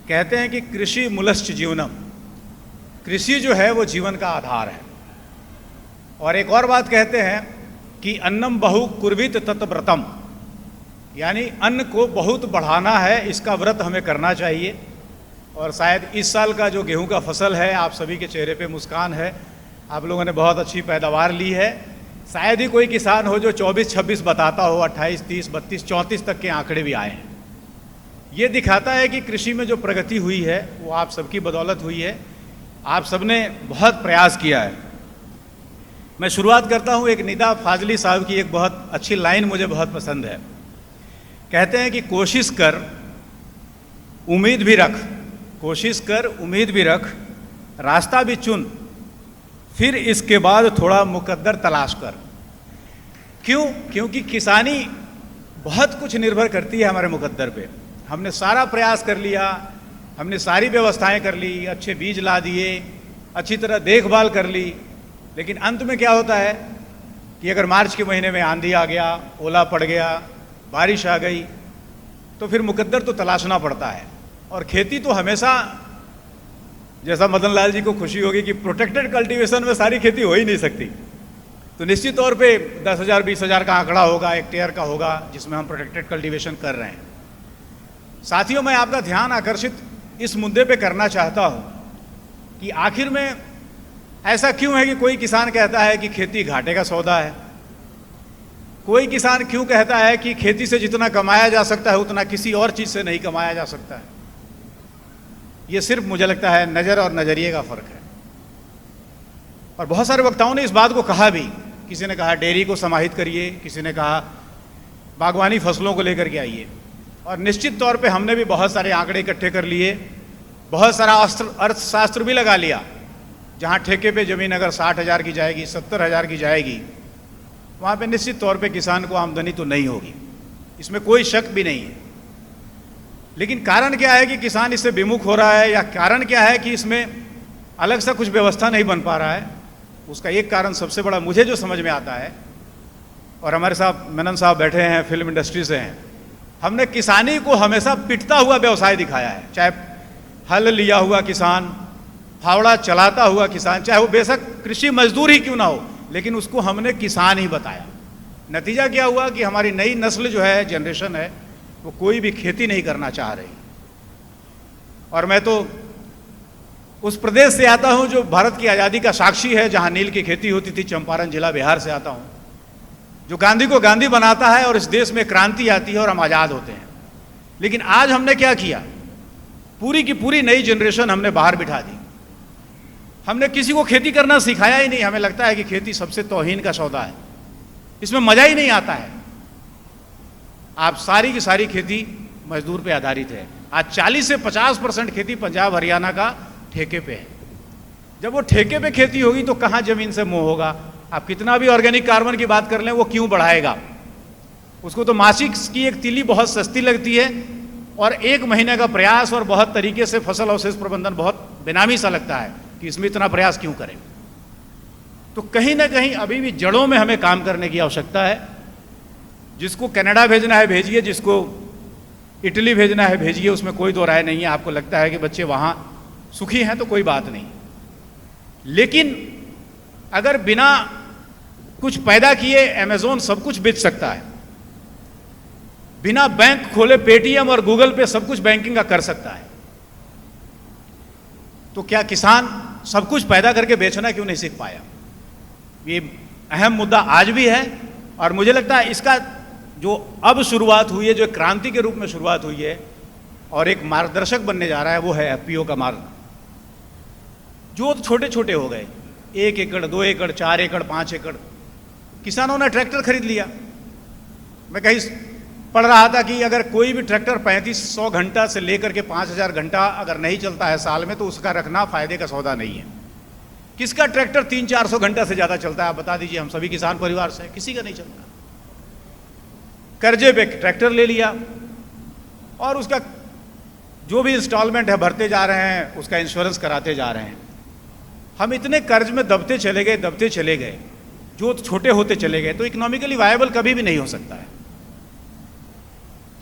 कहते हैं कि कृषि मूलश्च जीवनम, कृषि जो है वो जीवन का आधार है। और एक और बात कहते हैं कि अन्नम बहु कुर्वित तत्व्रतम, यानी अन्न को बहुत बढ़ाना है, इसका व्रत हमें करना चाहिए। और शायद इस साल का जो गेहूं का फसल है, आप सभी के चेहरे पे मुस्कान है, आप लोगों ने बहुत अच्छी पैदावार ली है। शायद ही कोई किसान हो जो 24-26 बताता हो, 28, 30, 32, 34 तक के आंकड़े भी आए हैं। ये दिखाता है कि कृषि में जो प्रगति हुई है वो आप सबकी बदौलत हुई है। आप सबने बहुत प्रयास किया है। मैं शुरुआत करता हूँ एक निदा फाजली साहब की एक बहुत अच्छी लाइन मुझे बहुत पसंद है। कहते हैं कि कोशिश कर उम्मीद भी रख, कोशिश कर उम्मीद भी रख, रास्ता भी चुन, फिर इसके बाद थोड़ा मुकद्दर तलाश कर। क्यों? क्योंकि किसानी बहुत कुछ निर्भर करती है हमारे मुकद्दर पे। हमने सारा प्रयास कर लिया, हमने सारी व्यवस्थाएं कर ली, अच्छे बीज ला दिए, अच्छी तरह देखभाल कर ली, लेकिन अंत में क्या होता है कि अगर मार्च के महीने में आंधी आ गया, ओला पड़ गया, बारिश आ गई, तो फिर मुकद्दर तो तलाशना पड़ता है। और खेती तो हमेशा, जैसा मदन लाल जी को खुशी होगी कि प्रोटेक्टेड कल्टीवेशन में सारी खेती हो ही नहीं सकती, तो निश्चित तौर पे 10,000 20,000 का आंकड़ा होगा, हेक्टेयर का होगा, जिसमें हम प्रोटेक्टेड कल्टीवेशन कर रहे हैं। साथियों, मैं आपका ध्यान आकर्षित इस मुद्दे पे करना चाहता हूं कि आखिर में ऐसा क्यों है कि कोई किसान कहता है कि खेती घाटे का सौदा है। कोई किसान क्यों कहता है कि खेती से जितना कमाया जा सकता है उतना किसी और चीज से नहीं कमाया जा सकता है। ये सिर्फ मुझे लगता है नज़र और नज़रिए का फर्क है। और बहुत सारे वक्ताओं ने इस बात को कहा भी। किसी ने कहा डेयरी को समाहित करिए, किसी ने कहा बागवानी फसलों को लेकर के आइए। और निश्चित तौर पे हमने भी बहुत सारे आंकड़े इकट्ठे कर लिए, बहुत सारा अर्थशास्त्र भी लगा लिया। जहाँ ठेके पे ज़मीन अगर 60,000 की जाएगी, 70,000 की जाएगी, वहाँ पे निश्चित तौर पे किसान को आमदनी तो नहीं होगी, इसमें कोई शक भी नहीं है। लेकिन कारण क्या है कि किसान इससे विमुख हो रहा है, या कारण क्या है कि इसमें अलग सा कुछ व्यवस्था नहीं बन पा रहा है? उसका एक कारण सबसे बड़ा मुझे जो समझ में आता है, और हमारे साथ मेनन साहब बैठे हैं, फिल्म इंडस्ट्री से हैं, हमने किसानी को हमेशा पिटता हुआ व्यवसाय दिखाया है। चाहे हल लिया हुआ किसान, फावड़ा चलाता हुआ किसान, चाहे वो बेशक कृषि मजदूर ही क्यों ना हो, लेकिन उसको हमने किसान ही बताया। नतीजा क्या हुआ कि हमारी नई नस्ल जो है, जनरेशन है, वो कोई भी खेती नहीं करना चाह रही। और मैं तो उस प्रदेश से आता हूं जो भारत की आज़ादी का साक्षी है, जहां नील की खेती होती थी। चंपारण जिला बिहार से आता हूं, जो गांधी को गांधी बनाता है और इस देश में क्रांति आती है और हम आज़ाद होते हैं। लेकिन आज हमने क्या किया? पूरी की पूरी नई जनरेशन हमने बाहर बिठा दी। हमने किसी को खेती करना सिखाया ही नहीं। हमें लगता है कि खेती सबसे तौहीन का सौदा है, इसमें मजा ही नहीं आता है। आप सारी की सारी खेती मजदूर पे आधारित है। आज 40 से 50% खेती पंजाब हरियाणा का ठेके पे है। जब वो ठेके पे खेती होगी तो कहाँ जमीन से मोह होगा? आप कितना भी ऑर्गेनिक कार्बन की बात कर लें, वो क्यों बढ़ाएगा? उसको तो मासिक की एक तीली बहुत सस्ती लगती है, और 1 महीने का प्रयास और बहुत तरीके से फसल अवशेष प्रबंधन बहुत बेनामी सा लगता है कि इसमें इतना प्रयास क्यों करें। तो कहीं ना कहीं अभी भी जड़ों में हमें काम करने की आवश्यकता है। जिसको कनाडा भेजना है भेजिए, जिसको इटली भेजना है भेजिए, उसमें कोई दो राय नहीं है। आपको लगता है कि बच्चे वहाँ सुखी हैं तो कोई बात नहीं, लेकिन अगर बिना कुछ पैदा किए अमेज़न सब कुछ बेच सकता है, बिना बैंक खोले पेटीएम और गूगल पे सब कुछ बैंकिंग का कर सकता है, तो क्या किसान सब कुछ पैदा करके बेचना क्यों नहीं सीख पाया? ये अहम मुद्दा आज भी है। और मुझे लगता है इसका जो अब शुरुआत हुई है, जो क्रांति के रूप में शुरुआत हुई है और एक मार्गदर्शक बनने जा रहा है, वो है एफपीओ का मार्ग। जो छोटे छोटे हो गए, 1 एकड़, 2 एकड़, 4 एकड़, 5 एकड़, किसानों ने ट्रैक्टर खरीद लिया। मैं कहीं पढ़ रहा था कि अगर कोई भी ट्रैक्टर 3500 घंटा से लेकर के 5000 घंटा अगर नहीं चलता है साल में, तो उसका रखना फायदे का सौदा नहीं है। किसका ट्रैक्टर 300-400 घंटा से ज़्यादा चलता है? आप बता दीजिए। हम सभी किसान परिवार से, किसी का नहीं चलता। कर्जे पे ट्रैक्टर ले लिया और उसका जो भी इंस्टॉलमेंट है भरते जा रहे हैं, उसका इंश्योरेंस कराते जा रहे हैं। हम इतने कर्ज में दबते चले गए, जो छोटे होते चले गए, तो इकोनॉमिकली वायबल कभी भी नहीं हो सकता है।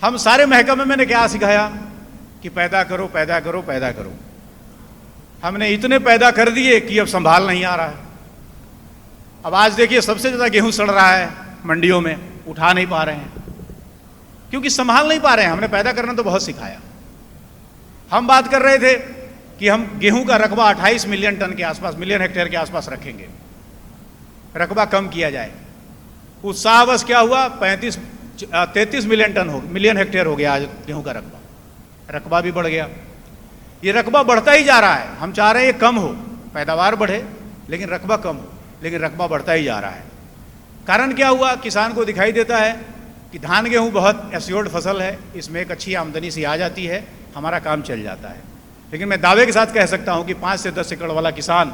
हम सारे महकमे में मैंने क्या सिखाया कि पैदा करो पैदा करो पैदा करो। हमने इतने पैदा कर दिए कि अब संभाल नहीं आ रहा है। अब आज देखिए सबसे ज़्यादा गेहूं सड़ रहा है मंडियों में, उठा नहीं पा रहे हैं क्योंकि संभाल नहीं पा रहे हैं। हमने पैदा करना तो बहुत सिखाया। हम बात कर रहे थे कि हम गेहूं का रकबा 28 मिलियन टन के आसपास, मिलियन हेक्टेयर के आसपास रखेंगे, रकबा कम किया जाए। उत्साह बस क्या हुआ, 33 मिलियन हेक्टेयर हो गया आज गेहूं का रकबा। रकबा भी बढ़ गया। ये रकबा बढ़ता ही जा रहा है। हम चाह रहे हैं ये कम हो, पैदावार बढ़े लेकिन रकबा कम हो, लेकिन रकबा बढ़ता ही जा रहा है। कारण क्या हुआ, किसान को दिखाई देता है कि धान गेहूं बहुत एस्योर्ड फसल है, इसमें एक अच्छी आमदनी सी आ जाती है, हमारा काम चल जाता है। लेकिन मैं दावे के साथ कह सकता हूं कि 5 से 10 एकड़ वाला किसान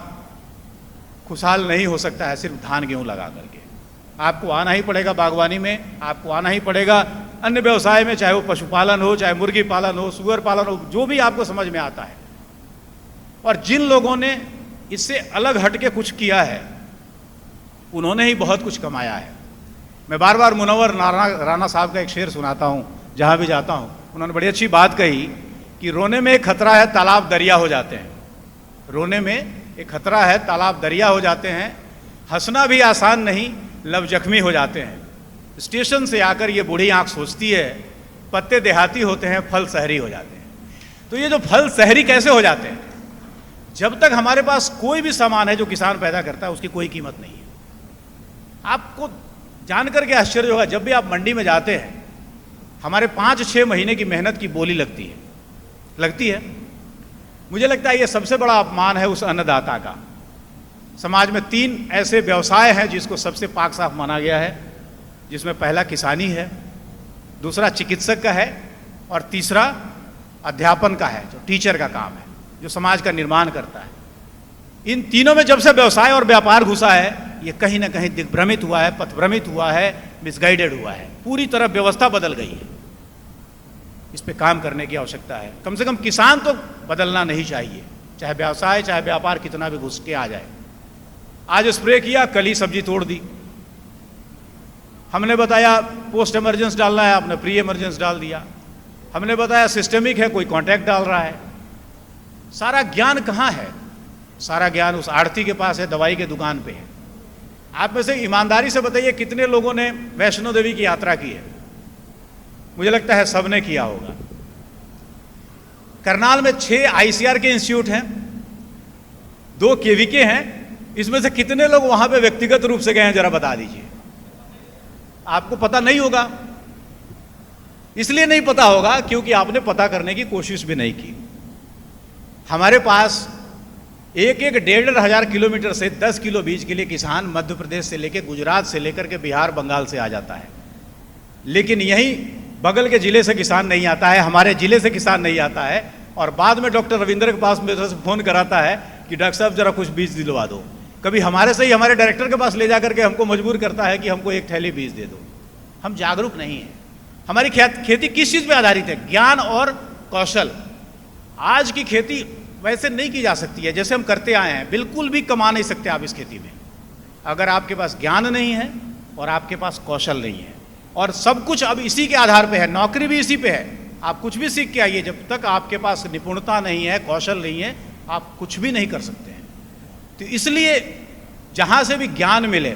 खुशहाल नहीं हो सकता है सिर्फ धान गेहूं लगा करके। आपको आना ही पड़ेगा बागवानी में, आपको आना ही पड़ेगा अन्य व्यवसाय में, चाहे वो पशुपालन हो, चाहे मुर्गी पालन हो, सुअर पालन हो, जो भी आपको समझ में आता है। और जिन लोगों ने इससे अलग हट के कुछ किया है उन्होंने ही बहुत कुछ कमाया है। मैं बार बार मुनव्वर राना साहब का एक शेर सुनाता हूँ जहाँ भी जाता हूँ। उन्होंने बड़ी अच्छी बात कही कि रोने में एक खतरा है तालाब दरिया हो जाते हैं। रोने में एक खतरा है तालाब दरिया हो जाते हैं, हंसना भी आसान नहीं लब जख्मी हो जाते हैं। स्टेशन से आकर ये बूढ़ी आंख सोचती है, पत्ते देहाती होते हैं फल शहरी हो जाते हैं। तो ये जो फल शहरी कैसे हो जाते हैं, जब तक हमारे पास कोई भी सामान है जो किसान पैदा करता है उसकी कोई कीमत नहीं है। आपको जानकर के आश्चर्य होगा, जब भी आप मंडी में जाते हैं हमारे 5-6 महीने की मेहनत की बोली लगती है। मुझे लगता है ये सबसे बड़ा अपमान है उस अन्नदाता का। समाज में 3 ऐसे व्यवसाय हैं जिसको सबसे पाक साफ माना गया है, जिसमें पहला किसानी है, दूसरा चिकित्सक का है और तीसरा अध्यापन का है, जो टीचर का काम है, जो समाज का निर्माण करता है। इन तीनों में जब से व्यवसाय और व्यापार घुसा है, ये कहीं ना कहीं दिग्भ्रमित हुआ है, पथभ्रमित हुआ है, मिसगाइडेड हुआ है। पूरी तरह व्यवस्था बदल गई है। इस पे काम करने की आवश्यकता है। कम से कम किसान तो बदलना नहीं चाहिए, चाहे व्यवसाय चाहे व्यापार कितना भी घुस के आ जाए। आज स्प्रे किया, कल ही सब्जी तोड़ दी। हमने बताया पोस्ट इमरजेंस डालना है, आपने प्री इमरजेंस डाल दिया। हमने बताया सिस्टेमिक है, कोई कॉन्ट्रैक्ट डाल रहा है। सारा ज्ञान कहाँ है? सारा ज्ञान उस आढ़ती के पास है, दवाई के दुकान पे है। आप में से ईमानदारी से बताइए कितने लोगों ने वैष्णो देवी की यात्रा की है? मुझे लगता है सबने किया होगा। करनाल में 6 ICR के इंस्टीट्यूट हैं, 2 KVK हैं। इसमें से कितने लोग वहां पे व्यक्तिगत रूप से गए हैं, जरा बता दीजिए। आपको पता नहीं होगा। इसलिए नहीं पता होगा क्योंकि आपने पता करने की कोशिश भी नहीं की। हमारे पास 1-1 हजार किलोमीटर से 10 किलो बीज के लिए किसान मध्य प्रदेश से लेकर गुजरात से लेकर के बिहार बंगाल से आ जाता है, लेकिन यहीं बगल के जिले से किसान नहीं आता है, हमारे जिले से किसान नहीं आता है। और बाद में डॉक्टर रविंद्र के पास मेरे से फ़ोन कराता है कि डॉक्टर साहब जरा कुछ बीज दिलवा दो। कभी हमारे से ही हमारे डायरेक्टर के पास ले जा करके हमको मजबूर करता है कि हमको 1 थैली बीज दे दो। हम जागरूक नहीं हैं। हमारी खेती किस चीज़ पे आधारित है? ज्ञान और कौशल। आज की खेती वैसे नहीं की जा सकती है जैसे हम करते आए हैं। बिल्कुल भी कमा नहीं सकते आप इस खेती में अगर आपके पास ज्ञान नहीं है और आपके पास कौशल नहीं है। और सब कुछ अब इसी के आधार पे है, नौकरी भी इसी पे है। आप कुछ भी सीख के आइए, जब तक आपके पास निपुणता नहीं है, कौशल नहीं है, आप कुछ भी नहीं कर सकते हैं। तो इसलिए जहाँ से भी ज्ञान मिले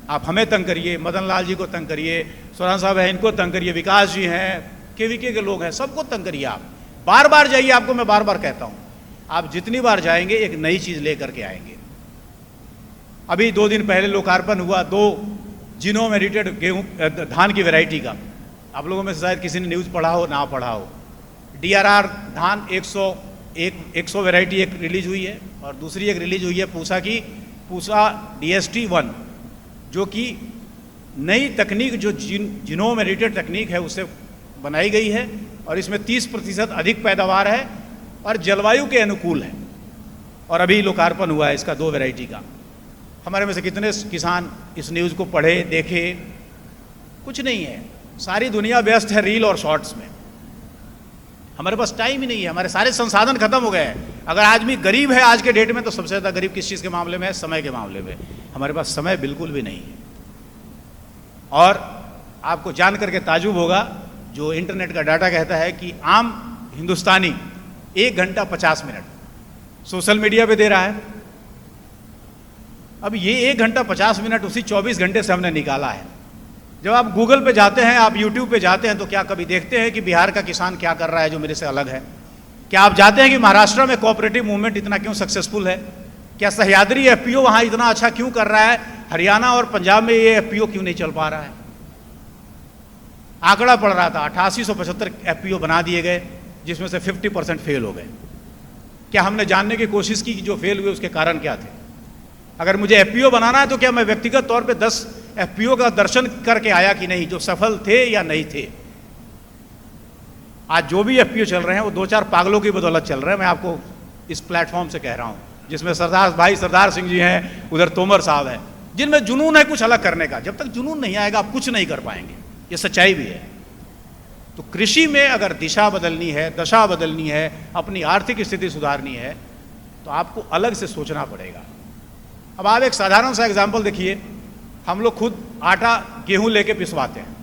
आप हमें तंग करिए, मदन लाल जी को तंग करिए, सोरान साहब हैं इनको तंग करिए, विकास जी हैं, KVK के लोग हैं, सबको तंग करिए। आप बार बार जाइए। आपको मैं बार बार कहता हूँ, आप जितनी बार जाएंगे एक नई चीज़ लेकर के आएंगे। अभी 2 दिन पहले लोकार्पण हुआ 2 जिनों में रिटेड गेहूँ धान की वैरायटी का। आप लोगों में से शायद किसी ने न्यूज़ पढ़ा हो ना पढ़ा हो। DRR धान 100 वैरायटी एक रिलीज हुई है और दूसरी एक रिलीज हुई है पूसा की, पूसा DST-1, जो कि नई तकनीक जो जिनों में रिटेड तकनीक है उससे बनाई गई है और इसमें 30% अधिक पैदावार है और जलवायु के अनुकूल है। और अभी लोकार्पण हुआ है इसका 2 वैरायटी का। हमारे में से कितने किसान इस न्यूज़ को पढ़े देखे? कुछ नहीं है। सारी दुनिया व्यस्त है रील और शॉर्ट्स में। हमारे पास टाइम ही नहीं है, हमारे सारे संसाधन खत्म हो गए हैं। अगर आदमी गरीब है आज के डेट में तो सबसे ज़्यादा गरीब किस चीज़ के मामले में है? समय के मामले में। हमारे पास समय बिल्कुल भी नहीं है। और आपको जान करके ताजुब होगा, जो इंटरनेट का डाटा कहता है कि आम हिंदुस्तानी 1 घंटा 50 मिनट सोशल मीडिया पे दे रहा है। अब ये 1 घंटा 50 मिनट उसी 24 घंटे से हमने निकाला है। जब आप गूगल पे जाते हैं, आप यूट्यूब पे जाते हैं, तो क्या कभी देखते हैं कि बिहार का किसान क्या कर रहा है जो मेरे से अलग है? क्या आप जानते हैं कि महाराष्ट्र में कोऑपरेटिव मूवमेंट इतना क्यों सक्सेसफुल है? क्या सह्याद्री एफपीओ वहाँ इतना अच्छा क्यों कर रहा है? हरियाणा और पंजाब में ये एफपीओ क्यों नहीं चल पा रहा है? आंकड़ा पड़ रहा था 8875 एफपीओ बना दिए गए, जिसमें से 50% फेल हो गए। क्या हमने जानने की कोशिश की कि जो फेल हुए उसके कारण क्या थे? अगर मुझे एफपीओ बनाना है तो क्या मैं व्यक्तिगत तौर पे 10 एफपीओ का दर्शन करके आया कि नहीं, जो सफल थे या नहीं थे? आज जो भी एफपीओ चल रहे हैं वो 2-4 पागलों की बदौलत चल रहे हैं। मैं आपको इस प्लेटफॉर्म से कह रहा हूं, जिसमें सरदार सिंह जी हैं, उधर तोमर साहब हैं, जिनमें जुनून है कुछ अलग करने का। जब तक जुनून नहीं आएगा आप कुछ नहीं कर पाएंगे, ये सच्चाई भी है। तो कृषि में अगर दिशा बदलनी है, दशा बदलनी है, अपनी आर्थिक स्थिति सुधारनी है, तो आपको अलग से सोचना पड़ेगा। अब आप एक साधारण सा एग्जाम्पल देखिए, हम लोग खुद आटा गेहूं लेके पिसवाते हैं,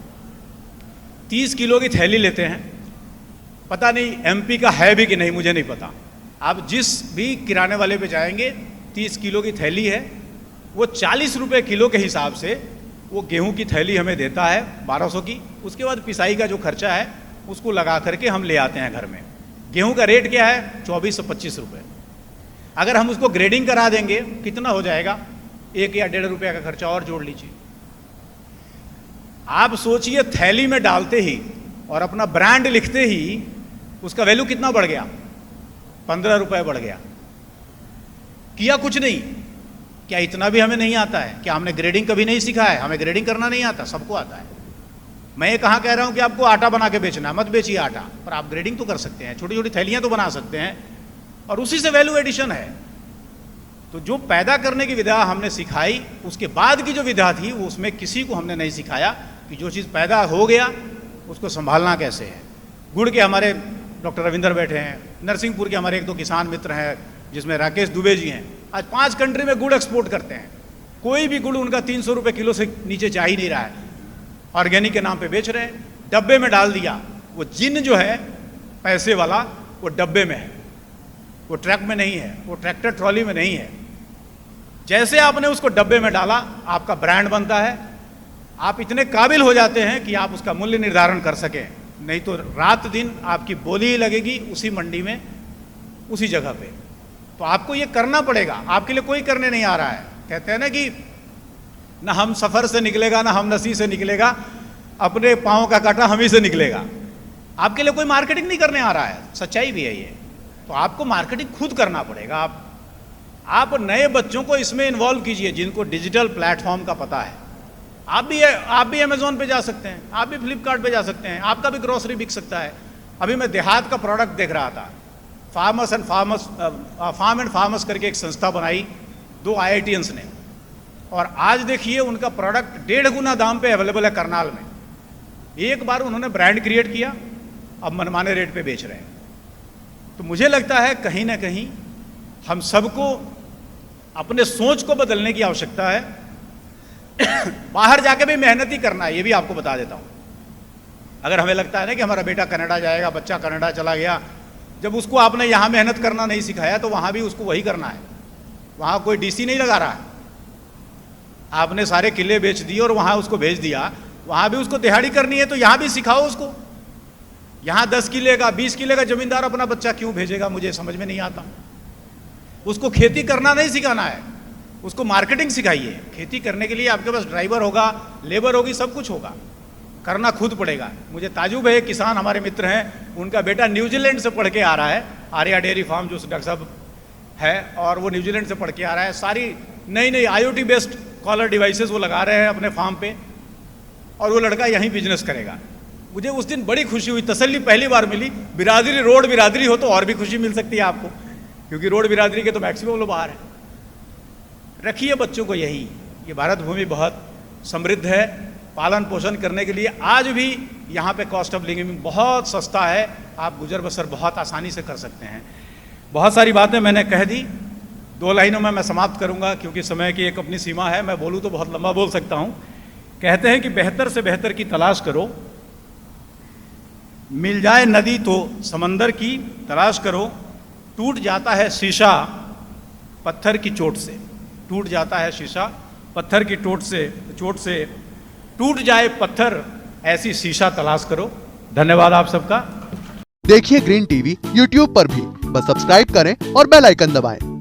30 किलो की थैली लेते हैं। पता नहीं एमपी का है भी कि नहीं, मुझे नहीं पता। आप जिस भी किराने वाले पे जाएंगे, 30 किलो की थैली है, वो 40 रुपये किलो के हिसाब से वो गेहूं की थैली हमें देता है 1200 की। उसके बाद पिसाई का जो खर्चा है उसको लगा करके हम ले आते हैं घर में। गेहूं का रेट क्या है? 24 से 25 रुपये। अगर हम उसको ग्रेडिंग करा देंगे कितना हो जाएगा? 1 या 1.5 रुपये का खर्चा और जोड़ लीजिए। आप सोचिए, थैली में डालते ही और अपना ब्रांड लिखते ही उसका वैल्यू कितना बढ़ गया? 15 रुपये बढ़ गया। किया कुछ नहीं। क्या इतना भी हमें नहीं आता है? क्या हमने ग्रेडिंग कभी नहीं सीखा है? हमें ग्रेडिंग करना नहीं आता, सबको आता है। मैं ये कहाँ कह रहा हूँ कि आपको आटा बना के बेचना है, मत बेचिए आटा, पर आप ग्रेडिंग तो कर सकते हैं, छोटी छोटी थैलियाँ तो बना सकते हैं, और उसी से वैल्यू एडिशन है। तो जो पैदा करने की विधा हमने सिखाई, उसके बाद की जो विधा थी वो उसमें किसी को हमने नहीं सिखाया कि जो चीज़ पैदा हो गया उसको संभालना कैसे है। गुड़ के हमारे डॉक्टर रविंदर बैठे हैं, नरसिंहपुर के हमारे 1-2 किसान मित्र हैं, जिसमें राकेश दुबे जी हैं। आज 5 कंट्री में गुड़ एक्सपोर्ट करते हैं। कोई भी गुड़ उनका 300 रुपये किलो से नीचे जा ही नहीं रहा है। ऑर्गेनिक के नाम पे बेच रहे हैं, डब्बे में डाल दिया। वो जिन जो है पैसे वाला, वो डब्बे में है, वो ट्रक में नहीं है, वो ट्रैक्टर ट्रॉली में नहीं है। जैसे आपने उसको डब्बे में डाला, आपका ब्रांड बनता है। आप इतने काबिल हो जाते हैं कि आप उसका मूल्य निर्धारण कर सकें, नहीं तो रात दिन आपकी बोली ही लगेगी उसी मंडी में, उसी जगह पे। तो आपको ये करना पड़ेगा, आपके लिए कोई करने नहीं आ रहा है। कहते हैं ना कि ना हम सफ़र से निकलेगा, ना हम नसी से निकलेगा, अपने पाँव का कांटा हम ही से निकलेगा। आपके लिए कोई मार्केटिंग नहीं करने आ रहा है, सच्चाई भी है ये। तो आपको मार्केटिंग खुद करना पड़ेगा। आप नए बच्चों को इसमें इन्वॉल्व कीजिए, जिनको डिजिटल प्लेटफॉर्म का पता है। आप भी अमेजोन पे जा सकते हैं, आप भी फ्लिपकार्ट पे जा सकते हैं, आपका भी ग्रोसरी बिक सकता है। अभी मैं देहात का प्रोडक्ट देख रहा था, फार्म एंड फार्मर्स करके एक संस्था बनाई 2 IITians ने, और आज देखिए उनका प्रोडक्ट 1.5 गुना दाम पे अवेलेबल है करनाल में। एक बार उन्होंने ब्रांड क्रिएट किया, अब मनमाने रेट पे बेच रहे हैं। तो मुझे लगता है कहीं ना कहीं हम सबको अपने सोच को बदलने की आवश्यकता है। बाहर जाके भी मेहनत ही करना है, ये भी आपको बता देता हूँ। अगर हमें लगता है ना कि हमारा बेटा कनाडा जाएगा, बच्चा कनाडा चला गया, जब उसको आपने यहाँ मेहनत करना नहीं सिखाया तो वहाँ भी उसको वही करना है। वहाँ कोई DC नहीं लगा रहा है। आपने सारे किले बेच दिए और वहाँ उसको भेज दिया, वहाँ भी उसको दिहाड़ी करनी है, तो यहाँ भी सिखाओ उसको। यहाँ 10 किले का 20 किले का जमींदार अपना बच्चा क्यों भेजेगा, मुझे समझ में नहीं आता। उसको खेती करना नहीं सिखाना है, उसको मार्केटिंग सिखाइए। खेती करने के लिए आपके पास ड्राइवर होगा, लेबर होगी, सब कुछ होगा, करना खुद पड़ेगा। मुझे ताजुब है, किसान हमारे मित्र हैं, उनका बेटा न्यूजीलैंड से पढ़ के आ रहा है, आर्या डेयरी फार्म जो डॉक्टर साहब है, और वो न्यूजीलैंड से पढ़ के आ रहा है। सारी नई नई IoT बेस्ड कॉलर डिवाइसेस वो लगा रहे हैं अपने फार्म पे, और वो लड़का यहीं बिजनेस करेगा। मुझे उस दिन बड़ी खुशी हुई, तसल्ली पहली बार मिली। बिरादरी, रोड बिरादरी हो तो और भी खुशी मिल सकती है आपको, क्योंकि रोड बिरादरी के तो मैक्सिमम लोग बाहर हैं। रखिए बच्चों को यही। ये भारत भूमि बहुत समृद्ध है, पालन पोषण करने के लिए आज भी यहाँ पे कॉस्ट ऑफ लिविंग बहुत सस्ता है, आप गुजर बसर बहुत आसानी से कर सकते हैं। बहुत सारी बातें मैंने कह दी, 2 लाइनों में मैं समाप्त करूँगा, क्योंकि समय की एक अपनी सीमा है। मैं बोलूँ तो बहुत लंबा बोल सकता हूँ। कहते हैं कि बेहतर से बेहतर की तलाश करो, मिल जाए नदी तो समंदर की तलाश करो, टूट जाता है शीशा पत्थर की चोट से, टूट जाता है शीशा पत्थर की चोट से टूट जाए पत्थर, ऐसी शीशा तलाश करो। धन्यवाद आप सबका। देखिए ग्रीन टीवी यूट्यूब पर भी, बस सब्सक्राइब करें और बेल आइकन दबाएं।